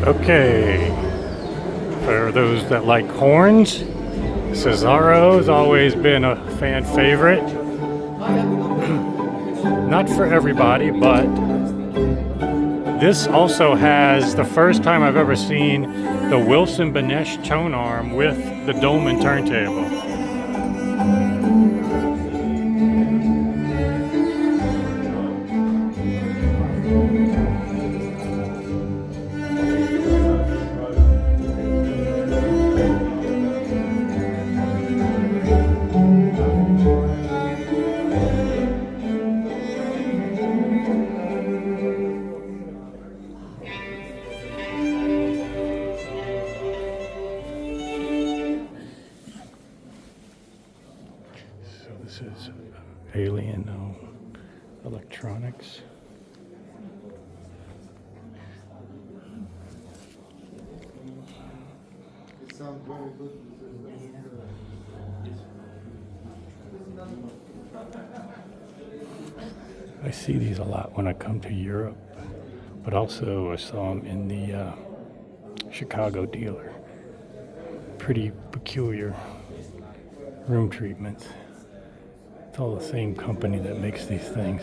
Okay, for those that like horns, Cesaro has always been a fan favorite. Not for everybody, but this also has the first time I've ever seen the Wilson Benesch Tonearm with the Dohmann turntable. This is Alien Electronics. It sounds very good. I see these a lot when I come to Europe, but also I saw them in the Chicago dealer. Pretty peculiar room treatments. It's all the same company that makes these things.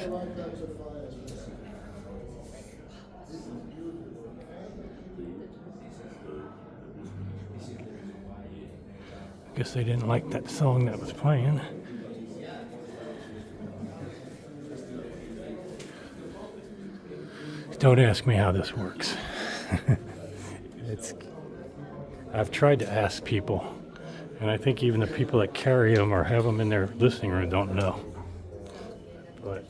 I guess they didn't like that song that was playing. Don't ask me how this works. I've tried to ask people, and I think even the people that carry them or have them in their listening room don't know. But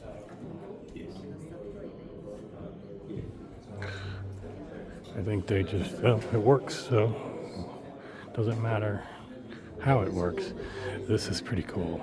I think they just, well, it works, so it doesn't matter how it works. This is pretty cool.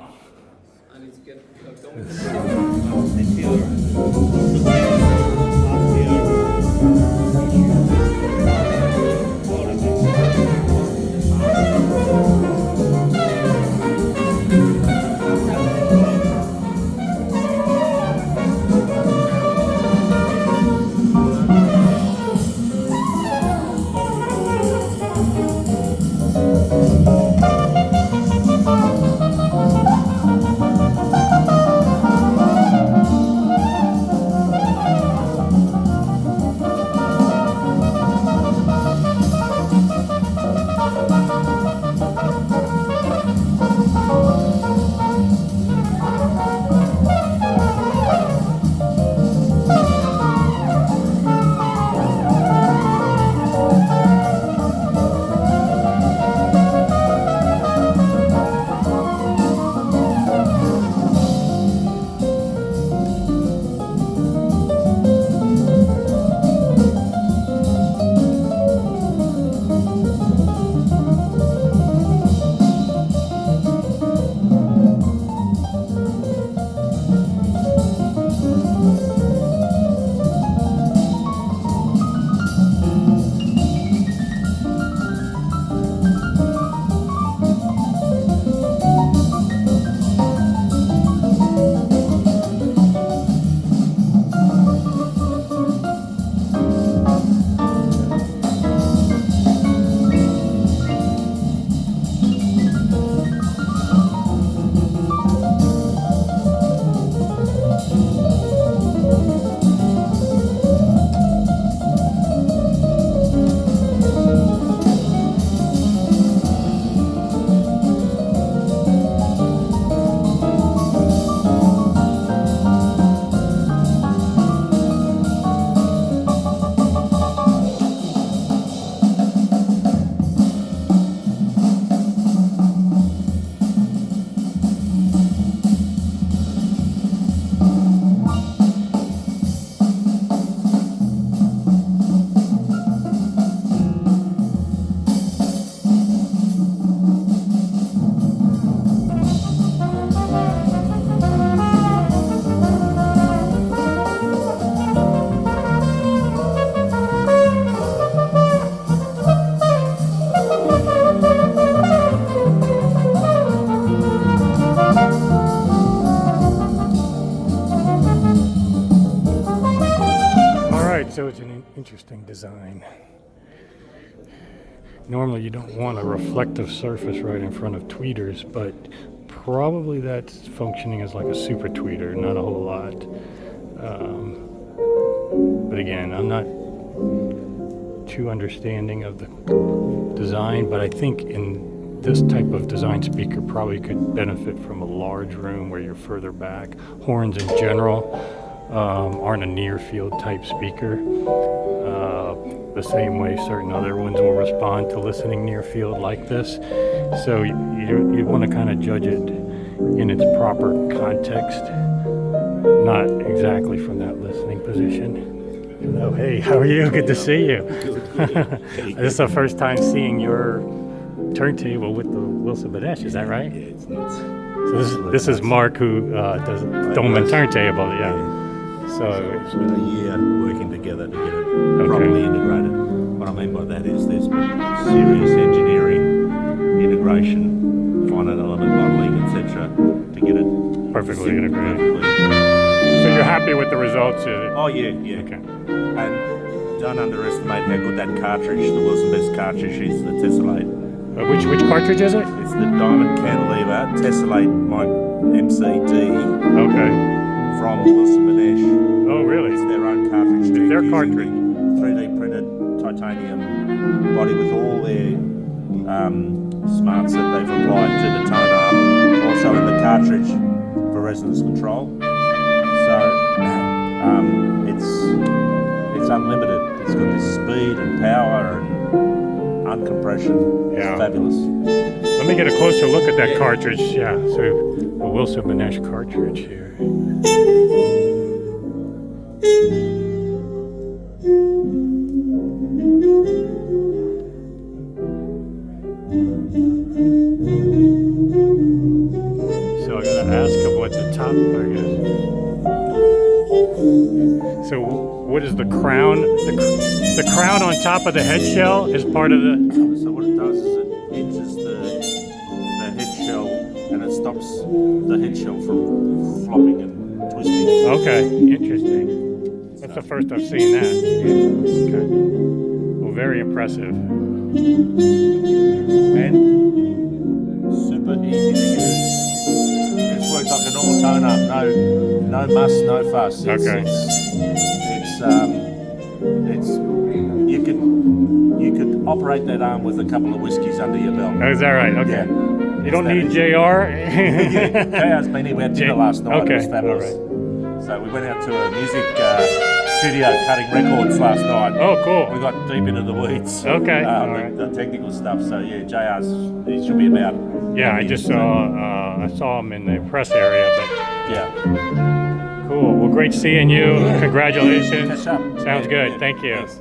So it's an interesting design. Normally you don't want a reflective surface right in front of tweeters, but probably that's functioning as like a super tweeter, not a whole lot. But again, I'm not too understanding of the design, but I think in this type of design speaker probably could benefit from a large room where you're further back. Horns in general aren't a near field type speaker. The same way certain other ones will respond to listening near field like this. So you want to kind of judge it in its proper context, not exactly from that listening position. Hello, hey, how are you? Good to see you. This is the first time seeing your turntable with the Wilson Benesch, is that right? Yeah, it's nuts. So this is Mark who does Dohmann turntable, yeah. So it's been a year working together to get it properly integrated. What I mean by that is there's been serious engineering, integration, finite element modeling, etc. to get it Perfectly integrated. perfectly. So you're happy with the results? Oh yeah, yeah. Okay. And don't underestimate how good that cartridge, the Wilson Best cartridge, is, the Tessellate. Which cartridge is it? It's the Diamond Cantilever Tessellate Mic MCD Okay. from Wilson Benesch. Oh, really? It's their own cartridge. It's their using cartridge. the 3D printed titanium body with all their smarts that they've applied to the Tonearm, also in the cartridge for resonance control. So it's unlimited. It's got this speed and power and uncompression. It's Yeah. fabulous. Let me get a closer look at that cartridge. Yeah, so the Wilson Benesch cartridge here. So I gotta ask him what the top, I guess. So what is the crown? The crown on top of the head shell is part of the. So what it does is it hinges the head shell and it stops the head shell from flopping and twisting. Okay, interesting. That's the first I've seen that. Okay. Well, very impressive. And super easy to use. It works like a normal Tonearm. No muss, no fuss. Okay. It's you could operate that arm with a couple of whiskeys under your belt. Oh, is that right? Okay. Yeah. You don't That need is- JR? Yeah, JR's been here. We had dinner last night. Okay, It was fabulous. all So we went out to a music studio cutting records last night. Oh, cool. We got deep into the weeds. Okay, all right. The technical stuff. So yeah, he should be about. Yeah, I just saw I saw him in the press area, but Yeah. cool. Well, great seeing you. Yeah. Congratulations. Catch up. Sounds Yeah, good. yeah. Thank you. Thanks.